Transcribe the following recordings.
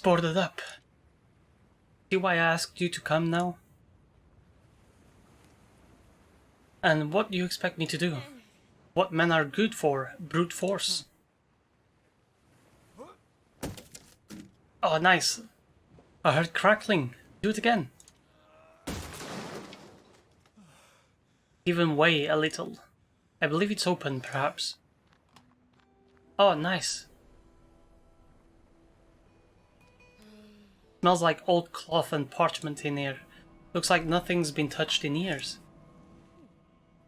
boarded up. See why I asked you to come now? And what do you expect me to do? What men are good for? Brute force. Oh, nice. I heard crackling. Do it again. Even way a little. I believe it's open, perhaps. Oh, nice. Smells like old cloth and parchment in here. Looks like nothing's been touched in years.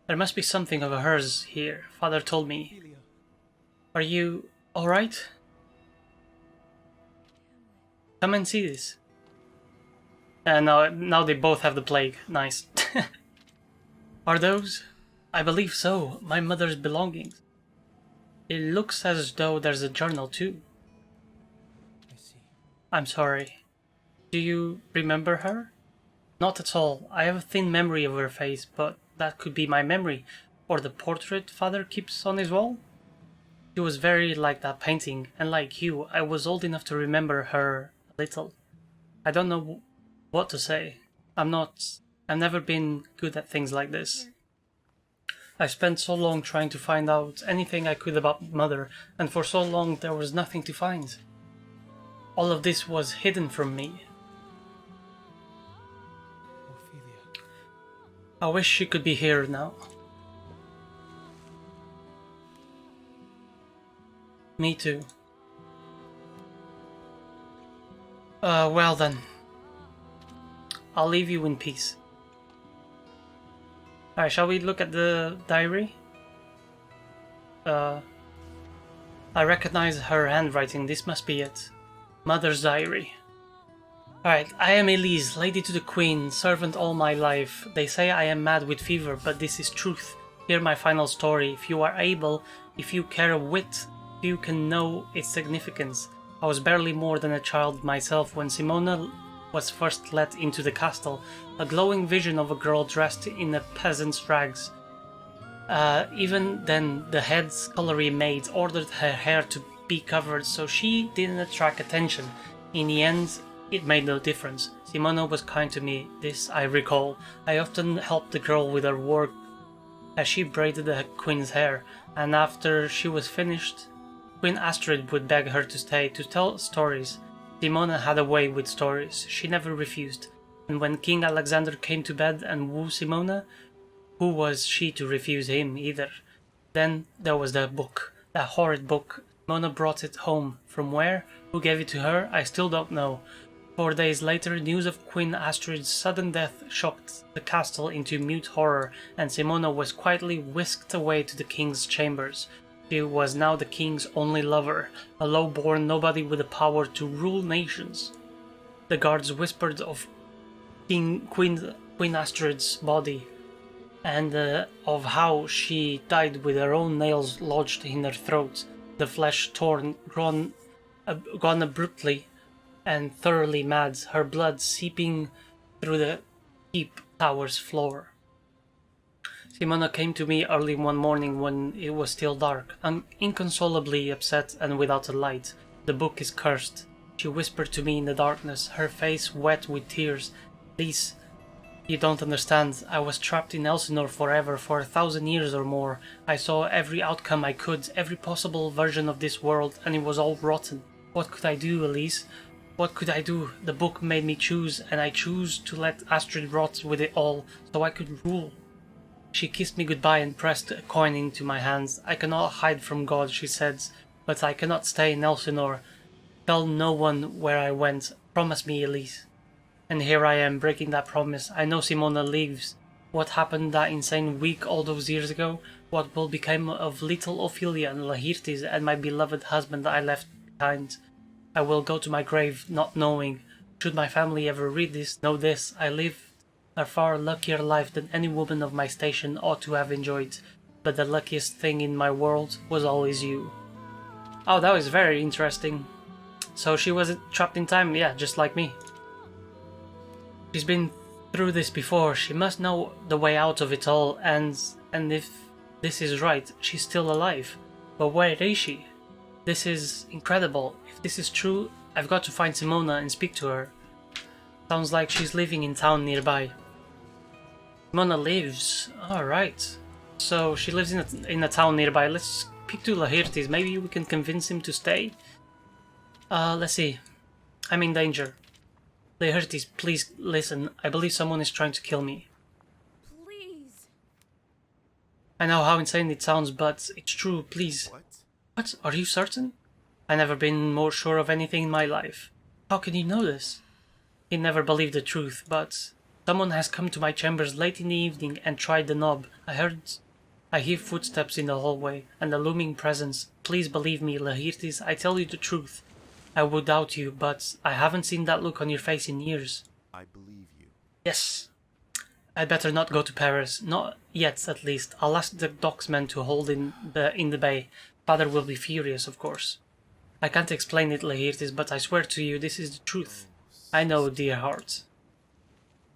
There must be something of hers here, Father told me. Are you alright? Come and see this. And now they both have the plague. Nice. Are those? I believe so. My mother's belongings. It looks as though there's a journal too. I see. I'm sorry. Do you remember her? Not at all. I have a thin memory of her face, but that could be my memory. Or the portrait Father keeps on his wall? She was very like that painting, and like you, I was old enough to remember her a little. I don't know what to say. I've never been good at things like this. I spent so long trying to find out anything I could about Mother, and for so long there was nothing to find. All of this was hidden from me. Ophelia. I wish she could be here now. Me too. Well then. I'll leave you in peace. Alright, shall we look at the diary? I recognize her handwriting, this must be it. Mother's diary. Alright, I am Elise, lady to the queen, servant all my life. They say I am mad with fever, but this is truth. Hear my final story, if you are able, if you care a whit, if you can know its significance. I was barely more than a child myself when Simona was first let into the castle, a glowing vision of a girl dressed in a peasant's rags. Even then, the head scullery maid ordered her hair to be covered so she didn't attract attention. In the end, it made no difference. Simona was kind to me, this I recall. I often helped the girl with her work as she braided the queen's hair, and after she was finished, Queen Astrid would beg her to stay to tell stories. Simona had a way with stories, she never refused, and when King Alexander came to bed and woo Simona, who was she to refuse him either? Then there was the book, that horrid book. Simona brought it home. From where? Who gave it to her? I still don't know. 4 days later, news of Queen Astrid's sudden death shocked the castle into mute horror, and Simona was quietly whisked away to the king's chambers. She was now the king's only lover, a low-born nobody with the power to rule nations. The guards whispered of Queen Astrid's body, and of how she died with her own nails lodged in her throat, the flesh torn, gone abruptly, and thoroughly mad, her blood seeping through the keep tower's floor. Simona came to me early one morning when it was still dark, inconsolably upset and without a light. The book is cursed, she whispered to me in the darkness, her face wet with tears. Please, you don't understand. I was trapped in Elsinore forever, for 1,000 years or more. I saw every outcome I could, every possible version of this world, and it was all rotten. What could I do, Elise? What could I do? The book made me choose, and I choose to let Astrid rot with it all, so I could rule. She kissed me goodbye and pressed a coin into my hands. I cannot hide from God, she said, but I cannot stay in Elsinore. Tell no one where I went. Promise me, Elise. And here I am, breaking that promise. I know Simona leaves. What happened that insane week all those years ago? What will become of little Ophelia and Laertes and my beloved husband I left behind? I will go to my grave not knowing. Should my family ever read this, know this, I lived a far luckier life than any woman of my station ought to have enjoyed, but the luckiest thing in my world was always you. Oh, that was very interesting. So she was trapped in time, yeah, just like me. She's been through this before, she must know the way out of it all, and if this is right, she's still alive. But where is she? This is incredible. If this is true, I've got to find Simona and speak to her. Sounds like she's living in town nearby. Simona lives. Alright. So she lives in a town nearby. Let's speak to Laertes. Maybe we can convince him to stay? Let's see. I'm in danger. Laertes, please listen. I believe someone is trying to kill me. Please. I know how insane it sounds, but it's true, please. What? Are you certain? I've never been more sure of anything in my life. How can you know this? He never believed the truth, but someone has come to my chambers late in the evening and tried the knob. I hear footsteps in the hallway and a looming presence. Please believe me, Laertes, I tell you the truth. I would doubt you, but I haven't seen that look on your face in years. I believe you. Yes. I'd better not go to Paris. Not yet, at least. I'll ask the docksman to hold in the bay. Father will be furious, of course. I can't explain it, Laertes, but I swear to you, this is the truth. I know, dear heart.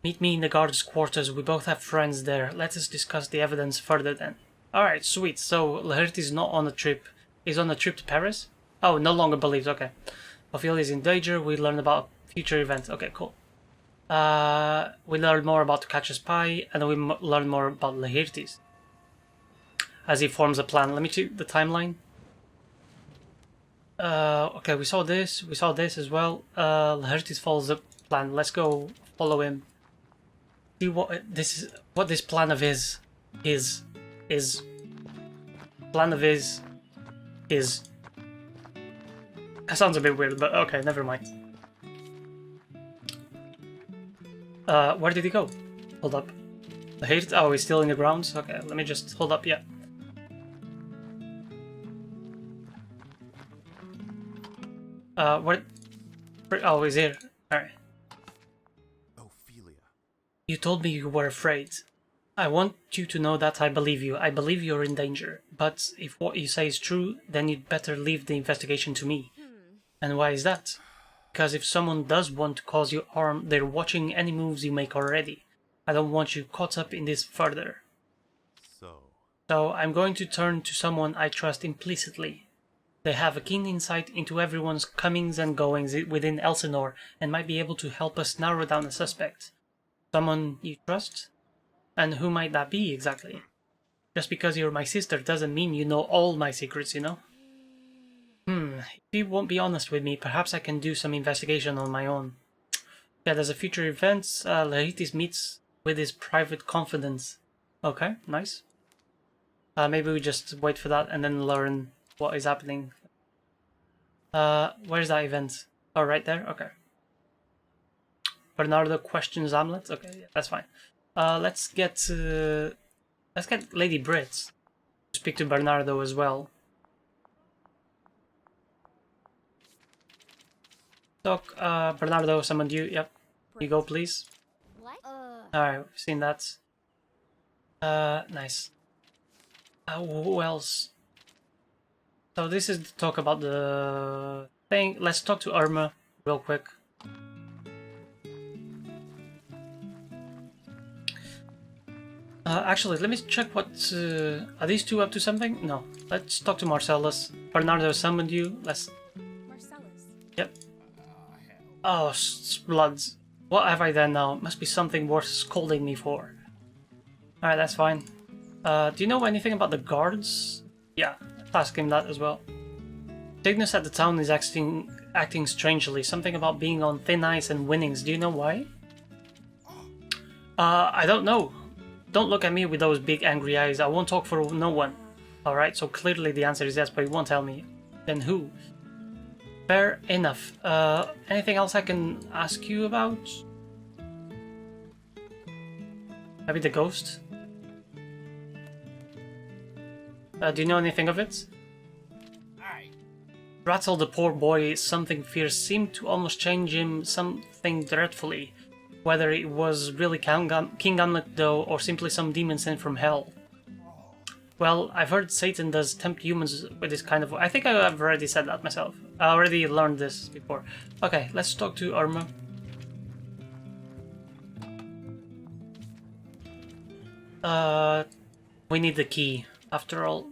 Meet me in the guards' quarters. We both have friends there. Let us discuss the evidence further then. Alright, sweet. So, Laertes is not on a trip. He's on a trip to Paris? Oh, no longer believed. Okay. Ophelia is in danger. We learn about future events. Okay, cool. We learn more about to catch a spy, and we learn more about Laertes as he forms a plan. Let me check the timeline. Okay, we saw this as well. Laertes follows the plan. Let's go follow him. See what this plan of his is. Plan of his is. That sounds a bit weird, but okay, never mind. Where did he go? Hold up. Laertes? Oh, he's still in the grounds? Okay, let me just hold up, yeah. Where? Oh, he's here. Alright. Ophelia. You told me you were afraid. I want you to know that I believe you. I believe you're in danger. But if what you say is true, then you'd better leave the investigation to me. And why is that? Because if someone does want to cause you harm, they're watching any moves you make already. I don't want you caught up in this further. So I'm going to turn to someone I trust implicitly. They have a keen insight into everyone's comings and goings within Elsinore and might be able to help us narrow down a suspect. Someone you trust? And who might that be exactly? Just because you're my sister doesn't mean you know all my secrets, you know? If you won't be honest with me, perhaps I can do some investigation on my own. Yeah, there's a future event. Laertes meets with his private confidant. Okay, nice. Maybe we just wait for that and then learn what is happening. Where's that event? Oh, right there? Okay. Bernardo questions Hamlet? Okay, yeah, that's fine. Let's get Lady Britt to speak to Bernardo as well. Talk, Bernardo summoned you. Yep. You go, please. What? Alright, we've seen that. Nice. Who else? So this is to talk about the thing. Let's talk to Irma real quick. Actually, let me check what... are these two up to something? No. Let's talk to Marcellus. Bernardo summoned you. Let's... Marcellus. Yep. Oh, bloods. What have I done now? Must be something worth scolding me for. Alright, that's fine. Do you know anything about the guards? Yeah, let's ask him that as well. Cygnus at the town is acting strangely. Something about being on thin ice and winnings. Do you know why? I don't know. Don't look at me with those big angry eyes. I won't talk for no one. Alright, so clearly the answer is yes, but he won't tell me. Then who? Fair enough. Anything else I can ask you about? Maybe the ghost? Do you know anything of it? Rattle the poor boy, something fierce seemed to almost change him something dreadfully. Whether it was really King Hamlet though, or simply some demon sent from hell. Well, I've heard Satan does tempt humans with this kind of... I think I've already said that myself. I already learned this before. Okay, let's talk to Irma. We need the key, after all.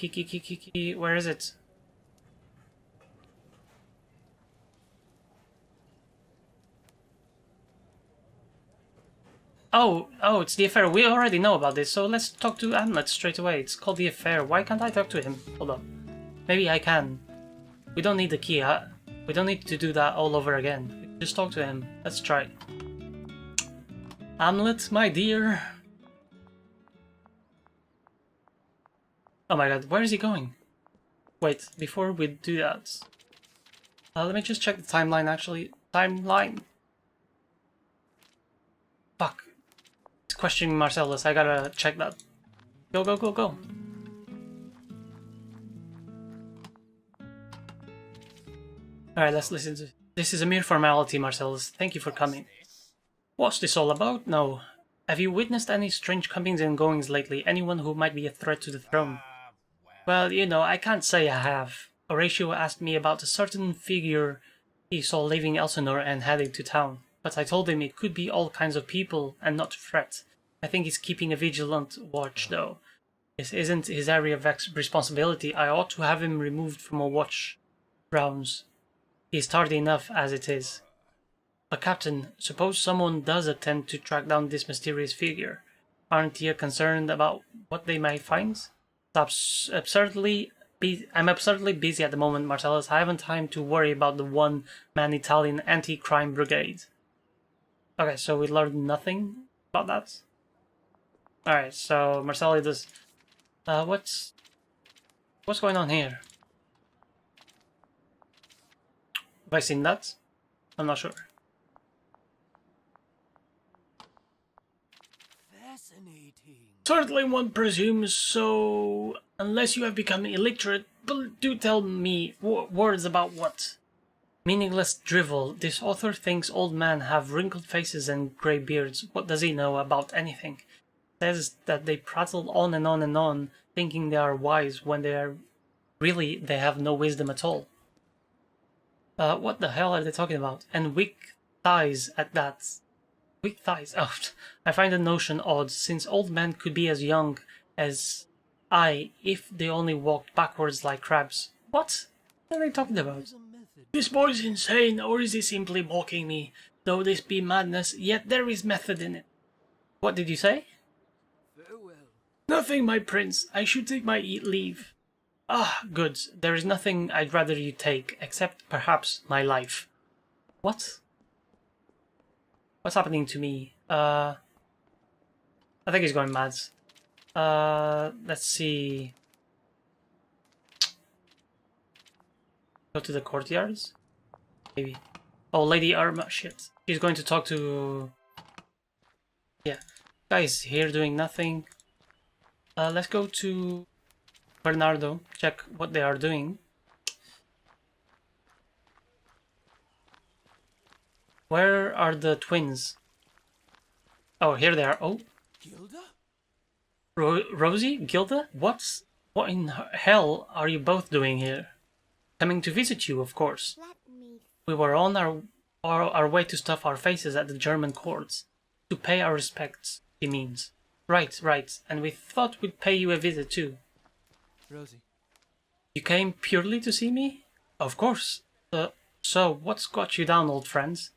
Key. Where is it? Oh, it's the affair. We already know about this, so let's talk to Hamlet straight away. It's called the affair. Why can't I talk to him? Hold up. Maybe I can. We don't need the key, huh? We don't need to do that all over again. We can just talk to him. Let's try. Hamlet, my dear. Oh my god, where is he going? Wait, before we do that... let me just check the timeline, actually. Timeline! Fuck. It's questioning Marcellus, I gotta check that. Go. Alright, let's listen to... This is a mere formality, Marcellus. Thank you for coming. What's this all about? No. Have you witnessed any strange comings and goings lately? Anyone who might be a threat to the throne? Well, you know, I can't say I have. Horatio asked me about a certain figure he saw leaving Elsinore and heading to town, but I told him it could be all kinds of people and not a threat. I think he's keeping a vigilant watch, though. This isn't his area of responsibility. I ought to have him removed from a watch rounds. He's tardy enough as it is. But Captain, suppose someone does attempt to track down this mysterious figure. Aren't you concerned about what they might find? I'm absurdly busy at the moment, Marcellus. I haven't time to worry about the one-man Italian anti-crime brigade. Okay, so we learned nothing about that. Alright, so Marcellus does... what's going on here? Have I seen that? I'm not sure. Certainly one presumes so, unless you have become illiterate, but do tell me words about what? Meaningless drivel. This author thinks old men have wrinkled faces and grey beards. What does he know about anything? Says that they prattle on and on and on, thinking they are wise when they have no wisdom at all. What the hell are they talking about? And weak thighs at that. Weak thighs. Oh, I find the notion odd, since old men could be as young as I if they only walked backwards like crabs. What are they talking about? This boy's insane, or is he simply mocking me? Though this be madness, yet there is method in it. What did you say? Farewell. Nothing, my prince. I should take my leave. Ah, good. There is nothing I'd rather you take, except perhaps my life. What? What's happening to me? I think he's going mad. Let's see. Go to the courtyards? Maybe. Oh, Lady Irma, shit. She's going to talk to... Yeah. Guys here doing nothing. Let's go to Bernardo, check what they are doing. Where are the twins? Oh, here they are. Oh. Gilda? Rosie? Gilda? What in hell are you both doing here? Coming to visit you, of course. We were on our way to stuff our faces at the German courts. To pay our respects, he means. Right. And we thought we'd pay you a visit too. Rosie. You came purely to see me? Of course. So, what's got you down, old friends?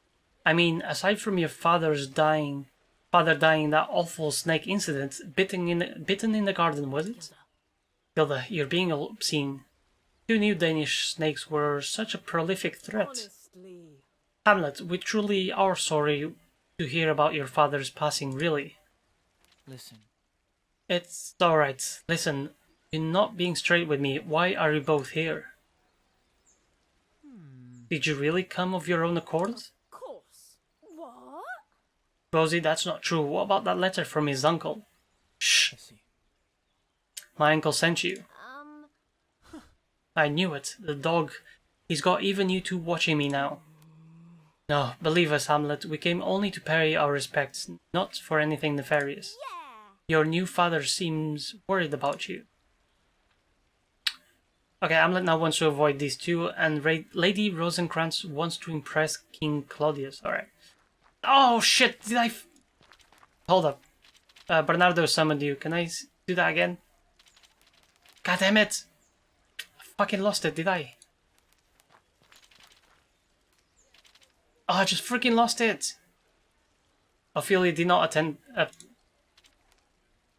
I mean, aside from your father dying in that awful snake incident, bitten in the garden, was it? Gilda, you're being obscene. 2 new Danish snakes were such a prolific threat. Honestly. Hamlet, we truly are sorry to hear about your father's passing, really. Listen. It's alright. Listen, you're not being straight with me. Why are you both here? Did you really come of your own accord? What? Rosie, that's not true. What about that letter from his uncle? Shh. I see. My uncle sent you. I knew it. The dog. He's got even you two watching me now. No, believe us, Hamlet. We came only to pay our respects, not for anything nefarious. Yeah. Your new father seems worried about you. Okay, Hamlet now wants to avoid these two, and Lady Rosencrantz wants to impress King Claudius. Alright. Oh shit, did I... Hold up. Bernardo summoned you. Can I do that again? God damn it! I fucking lost it, did I? Oh, I just freaking lost it! Ophelia did not attend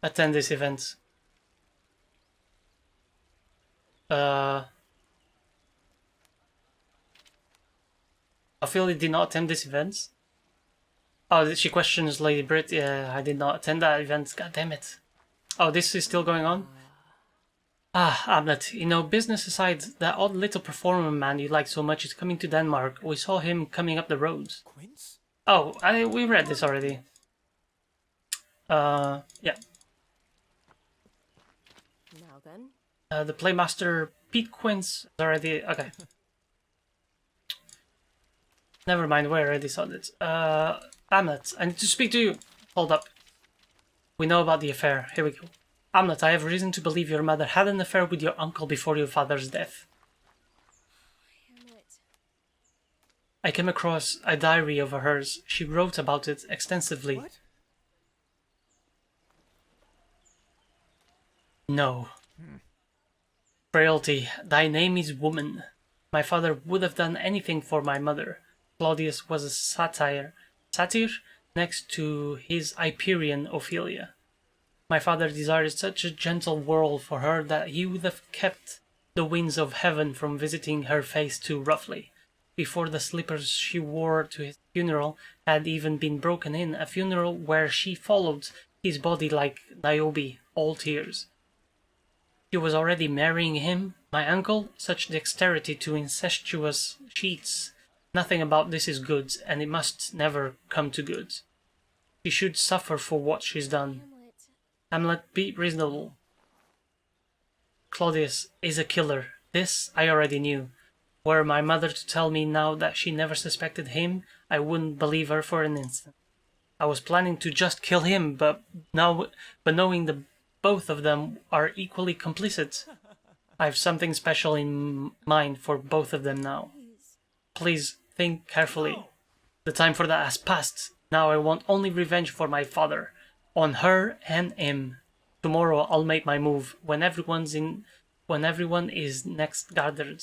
this event. Ophelia did not attend this event. Oh, she questions Lady Brit. Yeah, I did not attend that event. God damn it. Oh, this is still going on? Ah, Hamlet, you know, business aside, that odd little performer man you like so much is coming to Denmark. We saw him coming up the road. Quince? Oh, we read this already. Yeah. Now then. The Playmaster Pete Quince is already... Okay. Never mind, we already saw this. Hamlet, I need to speak to you. Hold up. We know about the affair. Here we go. Hamlet, I have reason to believe your mother had an affair with your uncle before your father's death. Hamlet. I came across a diary of hers. She wrote about it extensively. What? No. Frailty, thy name is woman. My father would have done anything for my mother. Claudius was a satyr next to his Hyperion Ophelia. My father desired such a gentle world for her that he would have kept the winds of heaven from visiting her face too roughly. Before the slippers she wore to his funeral had even been broken in, a funeral where she followed his body like Niobe, all tears. She was already marrying him, my uncle, such dexterity to incestuous sheets. Nothing about this is good, and it must never come to good. She should suffer for what she's done. Hamlet, be reasonable. Claudius is a killer. This I already knew. Were my mother to tell me now that she never suspected him, I wouldn't believe her for an instant. I was planning to just kill him, but knowing the both of them are equally complicit, I have something special in mind for both of them now. Please think carefully. The time for that has passed. Now I want only revenge for my father, on her and him. Tomorrow I'll make my move when everyone is next gathered.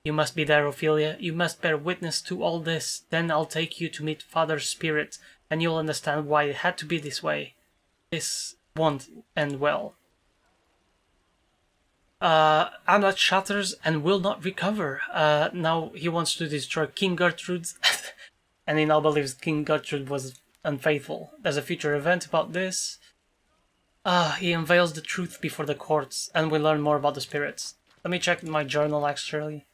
You must be there, Ophelia. You must bear witness to all this. Then I'll take you to meet Father's spirit, and you'll understand why it had to be this way. This won't end well. Hamlet shatters and will not recover. Now he wants to destroy King Gertrude, and he now believes King Gertrude was unfaithful. There's a future event about this. He unveils the truth before the courts, and we learn more about the spirits. Let me check my journal actually.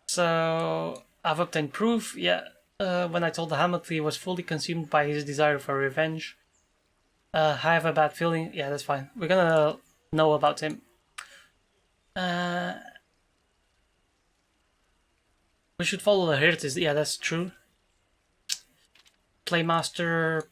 So, I've obtained proof, yeah. When I told Hamlet he was fully consumed by his desire for revenge. I have a bad feeling, yeah, that's fine. We're gonna know about him. We should follow the heritage, yeah, that's true. Playmaster...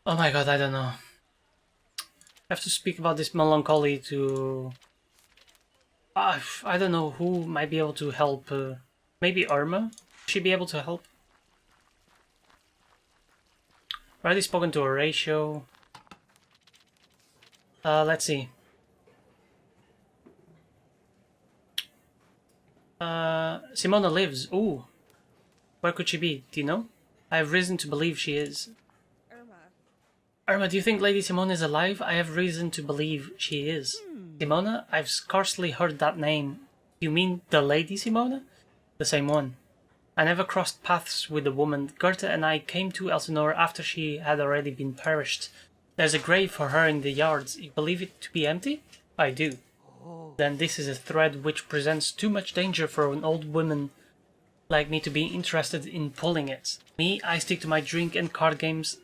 Oh my god, I don't know. I have to speak about this melancholy to... I don't know who might be able to help. Maybe Irma? She be able to help? Already spoken to Horatio. Let's see. Simona lives. Ooh. Where could she be? Do you know? I have reason to believe she is. Irma, do you think Lady Simona is alive? I have reason to believe she is. Simona? I've scarcely heard that name. You mean the Lady Simona? The same one. I never crossed paths with the woman. Goethe and I came to Elsinore after she had already been perished. There's a grave for her in the yards. You believe it to be empty? I do. Then this is a thread which presents too much danger for an old woman like me to be interested in pulling it. Me, I stick to my drink and card games.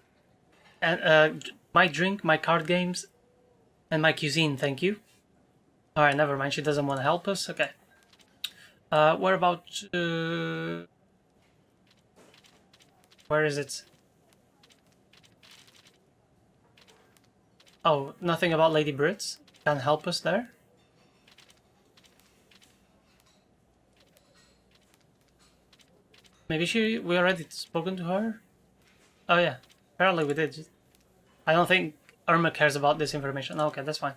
And, my drink, my card games, and my cuisine, thank you. Alright, never mind, she doesn't want to help us, okay. What about, where is it? Oh, nothing about Lady Brit? can help us there. Maybe we already spoken to her? Oh yeah, apparently we did. I don't think Irma cares about this information. Okay, that's fine.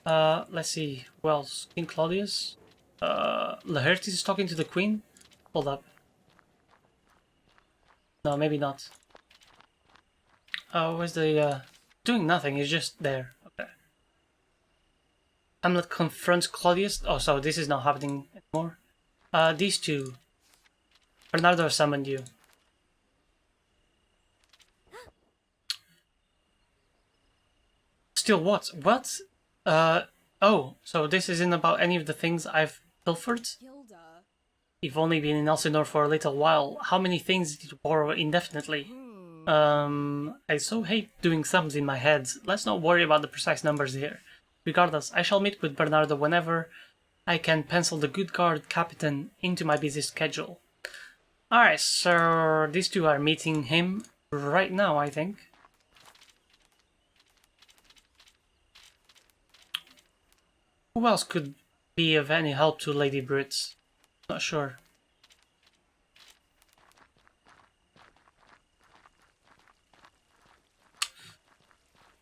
Let's see. Who else? King Claudius? Laertes is talking to the queen? Hold up. No, maybe not. Oh, where's the, doing nothing, he's just there. Okay. Hamlet confronts Claudius. Oh, so this is not happening anymore. These two. Bernardo summoned you. Still what? What? Oh, so this isn't about any of the things I've pilfered? Hilda. You've only been in Elsinore for a little while. How many things did you borrow indefinitely? I so hate doing sums in my head. Let's not worry about the precise numbers here. Regardless, I shall meet with Bernardo whenever I can pencil the good guard captain into my busy schedule. Alright, so these two are meeting him right now, I think. Who else could be of any help to Lady Brits? Not sure.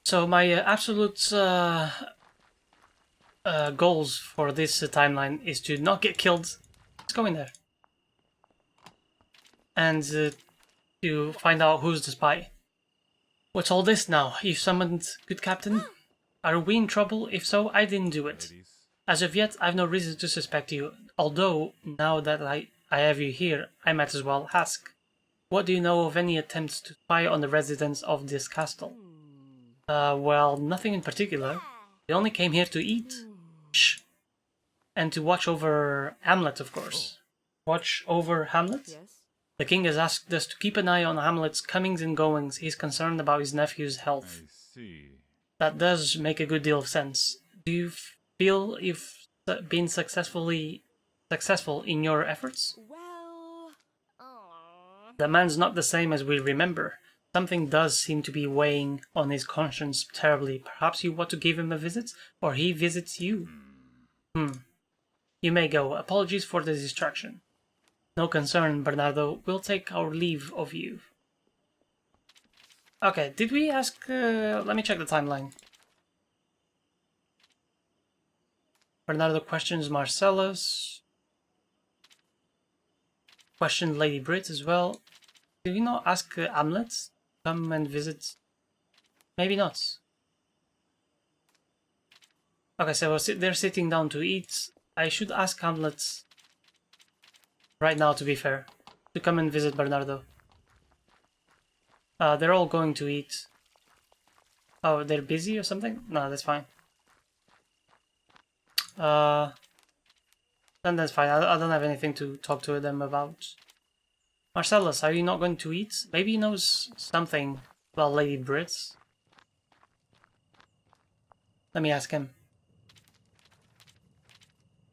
So my absolute goals for this timeline is to not get killed. Let's go in there. And to find out who's the spy. What's all this now? You summoned good captain? Are we in trouble? If so, I didn't do it. As of yet, I've no reason to suspect you, although now that I have you here, I might as well ask. What do you know of any attempts to spy on the residents of this castle? Well, nothing in particular. We only came here to eat. Shh. And to watch over Hamlet, of course. Watch over Hamlet? Yes. The king has asked us to keep an eye on Hamlet's comings and goings. He's concerned about his nephew's health. I see. That does make a good deal of sense. Do you feel you've been successful in your efforts? Well, aww. The man's not the same as we remember. Something does seem to be weighing on his conscience terribly. Perhaps you want to give him a visit, or he visits you. You may go. Apologies for the distraction. No concern, Bernardo. We'll take our leave of you. Okay, did we ask... let me check the timeline. Bernardo questions Marcellus. Questioned Lady Brit as well. Did we not ask Hamlet to come and visit? Maybe not. Okay, so they're sitting down to eat. I should ask Hamlet right now, to be fair, to come and visit Bernardo. They're all going to eat. Oh, they're busy or something? No, that's fine. Then that's fine. I don't have anything to talk to them about. Marcellus, are you not going to eat? Maybe he knows something about Lady Brits. Let me ask him.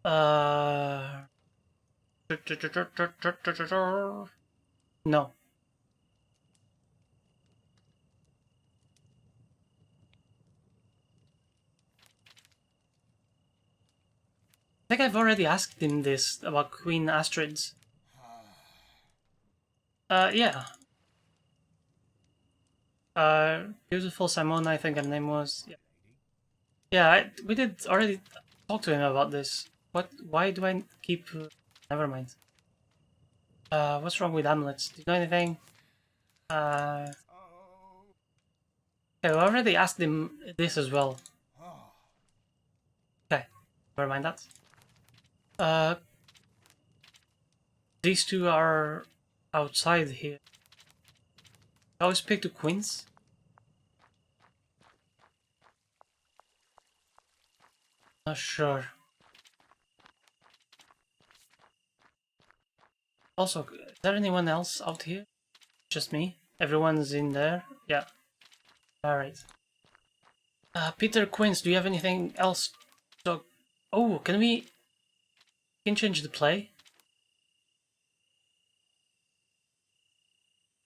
No. I think I've already asked him this about Queen Astrid's. Yeah. Beautiful Simona, I think her name was. Yeah, yeah, we did already talk to him about this. What? Why do I keep... never mind. What's wrong with Hamlet? Do you know anything? Okay, we already asked him this as well. Okay, never mind that. These two are outside here. I always pick the queens. Not sure. Also, is there anyone else out here? Just me? Everyone's in there? Yeah. Alright. Peter Quince, do you have anything else to... Oh, can we change the play?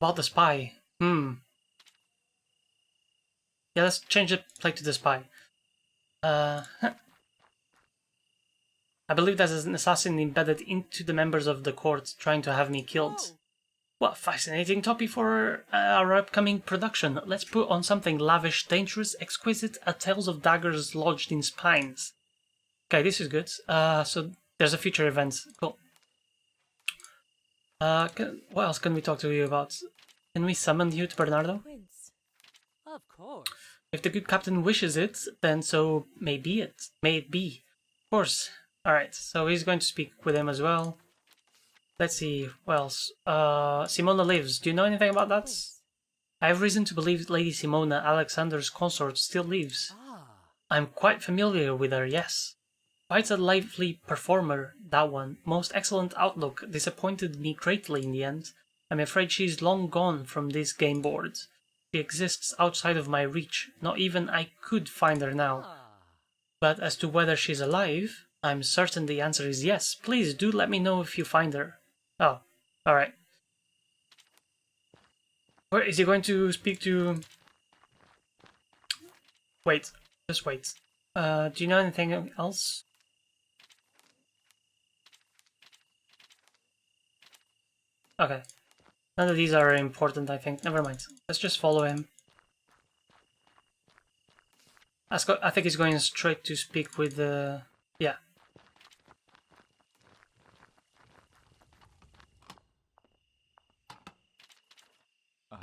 About the spy. Yeah, let's change the play to the spy. I believe there's an assassin embedded into the members of the court trying to have me killed. Oh. What a fascinating topic for our upcoming production. Let's put on something lavish, dangerous, exquisite, a tales of daggers lodged in spines. Okay, this is good. So there's a future event. Cool. What else can we talk to you about? Can we summon you to Bernardo? Prince. Of course. If the good captain wishes it, then so may it be. Of course. Alright, so he's going to speak with him as well. Let's see, what else? Simona lives. Do you know anything about that? Prince. I have reason to believe Lady Simona, Alexander's consort, still lives. Ah. I'm quite familiar with her, yes. Quite a lively performer, that one. Most excellent outlook. Disappointed me greatly in the end. I'm afraid she's long gone from this game board. She exists outside of my reach. Not even I could find her now. Ah. But as to whether she's alive, I'm certain the answer is yes. Please do let me know if you find her. Oh, alright. Where is he going to speak to? Wait, just wait. Do you know anything else? Okay. None of these are important, I think. Never mind. Let's just follow him. I think he's going straight to speak with the... yeah.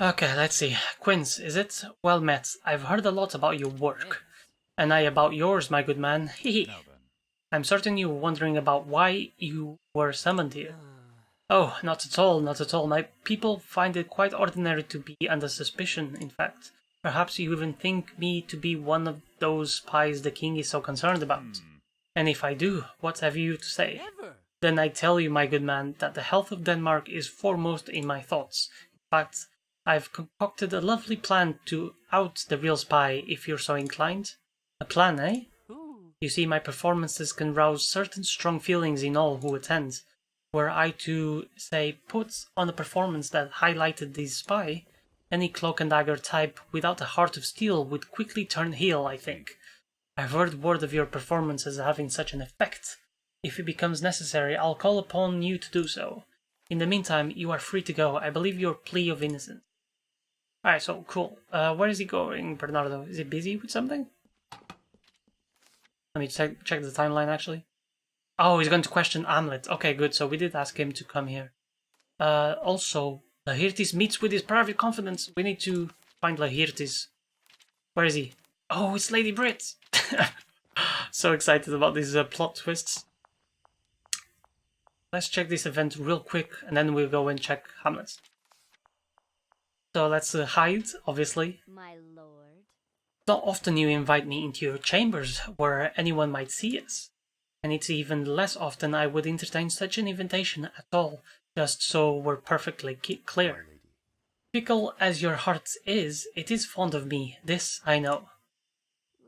Okay, let's see. Quince, is it? Well met. I've heard a lot about your work. And I about yours, my good man. Hehe. Now then. I'm certain you were wondering about why you were summoned here. Oh, not at all, not at all. My people find it quite ordinary to be under suspicion, in fact. Perhaps you even think me to be one of those spies the king is so concerned about. And if I do, what have you to say? Never. Then I tell you, my good man, that the health of Denmark is foremost in my thoughts. In fact, I've concocted a lovely plan to out the real spy, if you're so inclined. A plan, eh? Ooh. You see, my performances can rouse certain strong feelings in all who attend. Were I to, say, put on a performance that highlighted this spy, any cloak and dagger type without a heart of steel would quickly turn heel, I think. I've heard word of your performance as having such an effect. If it becomes necessary, I'll call upon you to do so. In the meantime, you are free to go. I believe your plea of innocence. Alright, so cool. Where is he going, Bernardo? Is he busy with something? Let me check the timeline, actually. Oh, he's going to question Hamlet. Okay, good. So we did ask him to come here. Also, Laertes meets with his private confidence. We need to find Laertes. Where is he? Oh, it's Lady Brit. So excited about these plot twists. Let's check this event real quick, and then we'll go and check Hamlet. So let's hide, obviously. My lord. Not often you invite me into your chambers where anyone might see us. And it's even less often I would entertain such an invitation at all, just so we're perfectly clear. My lady. Fickle as your heart is, it is fond of me, this I know.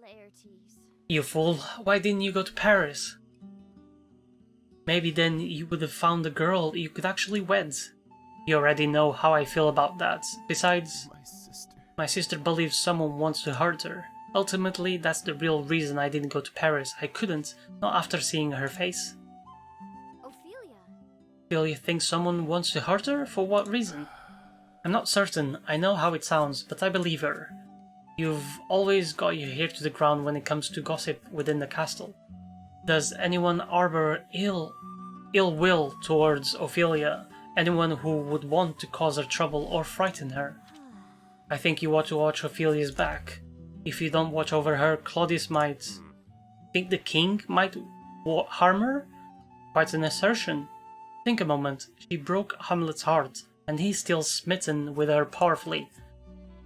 Laertes. You fool, why didn't you go to Paris? Maybe then you would have found a girl you could actually wed. You already know how I feel about that. Besides, My sister. my sister believes someone wants to hurt her. Ultimately, that's the real reason I didn't go to Paris. I couldn't, not after seeing her face. Ophelia. Feel you think someone wants to hurt her? For what reason? I'm not certain. I know how it sounds, but I believe her. You've always got your ear to the ground when it comes to gossip within the castle. Does anyone harbor ill will towards Ophelia? Anyone who would want to cause her trouble or frighten her? I think you ought to watch Ophelia's back. If you don't watch over her, Claudius might... Think the king might harm her? Quite an assertion. Think a moment. She broke Hamlet's heart, and he's still smitten with her powerfully.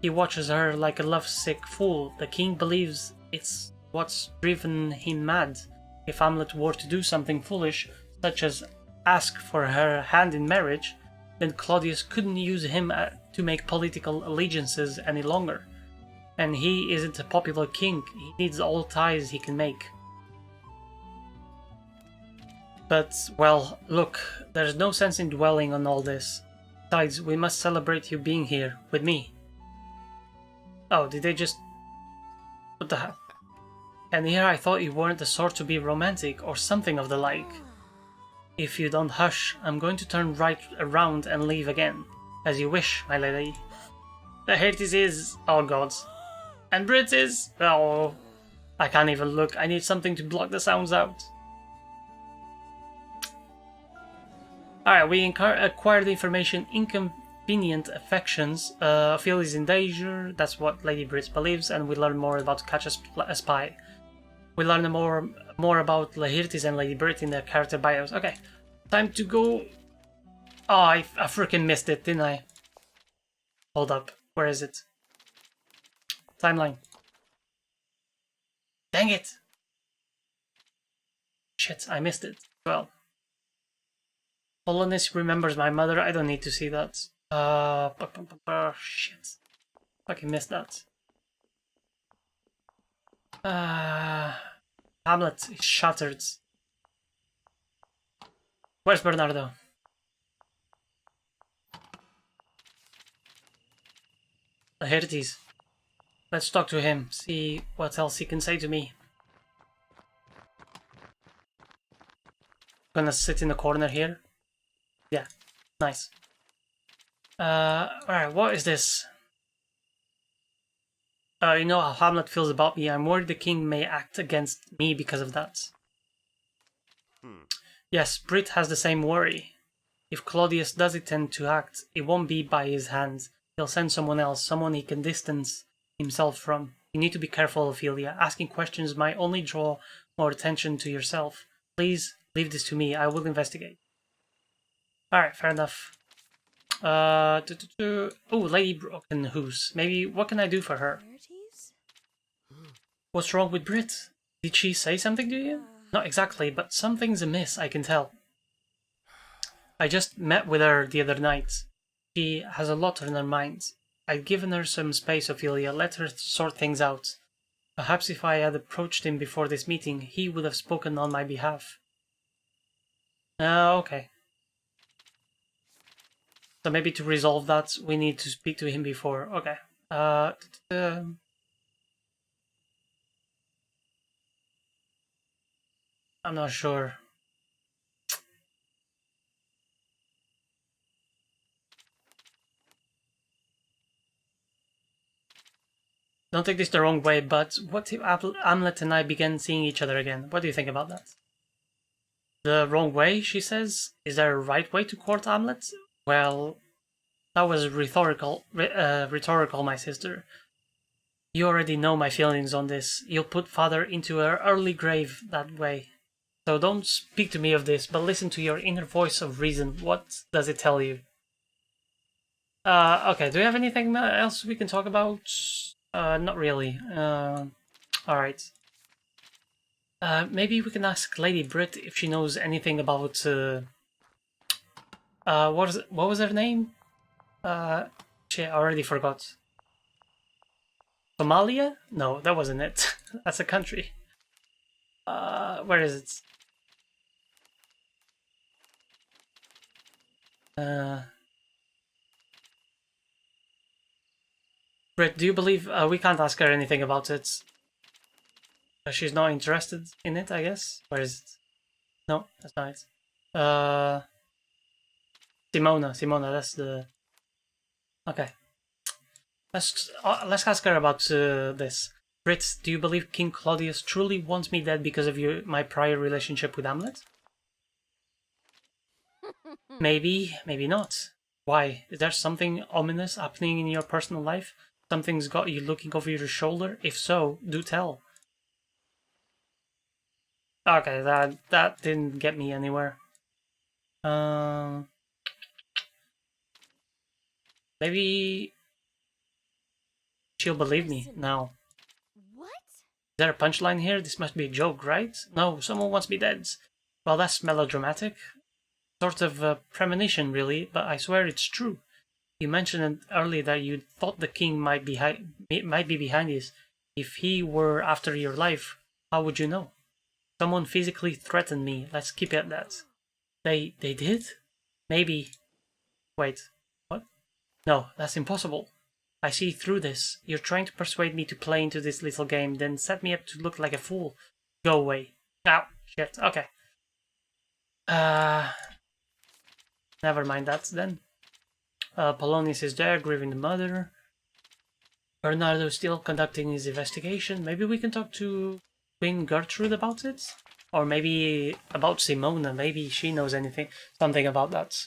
He watches her like a lovesick fool. The king believes it's what's driven him mad. If Hamlet were to do something foolish, such as ask for her hand in marriage, then Claudius couldn't use him to make political allegiances any longer. And he isn't a popular king, he needs all ties he can make. But, well, look, there's no sense in dwelling on all this. Besides, we must celebrate you being here, with me. Oh, did they just... What the hell? And here I thought you weren't the sort to be romantic or something of the like. If you don't hush, I'm going to turn right around and leave again. As you wish, my lady. The Hades is... oh god. And Brit is... oh... I can't even look. I need something to block the sounds out. Alright, we acquired the information inconvenient affections. Ophelia is in danger. That's what Lady Brit believes, and we learn more about to catch a spy. We learn more about Laertes and Lady Brit in their character bios. Okay, time to go. Oh, I freaking missed it, didn't I? Hold up, where is it? Timeline. Dang it! Shit, I missed it. Well. Polonus remembers my mother. I don't need to see that. Shit. Fucking missed that. Hamlet is shattered. Where's Bernardo? Here it is. Let's talk to him, see what else he can say to me. Gonna sit in the corner here. Yeah, nice. Alright, what is this? You know how Hamlet feels about me. I'm worried the king may act against me because of that. Yes, Brit has the same worry. If Claudius does intend to act, it won't be by his hands. He'll send someone else, someone he can distance himself from. You need to be careful, Ophelia. Asking questions might only draw more attention to yourself. Please, leave this to me. I will investigate. Alright, fair enough. Oh, Lady Broken Hoose. Maybe, what can I do for her? What's wrong with Brit? Did she say something to you? Not exactly, but something's amiss, I can tell. I just met with her the other night. She has a lot on her mind. I'd given her some space, Ophelia. Let her sort things out. Perhaps if I had approached him before this meeting, he would have spoken on my behalf. Okay. So maybe to resolve that, we need to speak to him before. Okay. I'm not sure. Don't take this the wrong way, but what if Hamlet and I began seeing each other again? What do you think about that? The wrong way, she says? Is there a right way to court Hamlet? Well, that was rhetorical, my sister. You already know my feelings on this. You'll put father into an early grave that way. So don't speak to me of this, but listen to your inner voice of reason. What does it tell you? Okay, do we have anything else we can talk about? Not really. Alright. Maybe we can ask Lady Brit if she knows anything about, what was her name? Shit, I already forgot. Somalia? No, that wasn't it. That's a country. Where is it? Brit, do you believe we can't ask her anything about it? She's not interested in it, I guess. Where is it? No, that's not it. Simona, that's the... Okay. Let's ask her about this. Brit, do you believe King Claudius truly wants me dead because of my prior relationship with Hamlet? Maybe, maybe not. Why? Is there something ominous happening in your personal life? Something's got you looking over your shoulder? If so, do tell. Okay, that didn't get me anywhere. Maybe she'll believe me now. What? Is there a punchline here? This must be a joke, right? No, someone wants me dead. Well, that's melodramatic. Sort of a premonition, really, but I swear it's true. You mentioned earlier that you thought the king might be behind this. If he were after your life, how would you know? Someone physically threatened me. Let's keep it at that. They did? Maybe. Wait. What? No, that's impossible. I see through this. You're trying to persuade me to play into this little game, then set me up to look like a fool. Go away. Ow, shit, okay. Never mind that then. Polonius is there, grieving the mother. Bernardo's still conducting his investigation. Maybe we can talk to Queen Gertrude about it? Or maybe about Simona, maybe she knows something about that.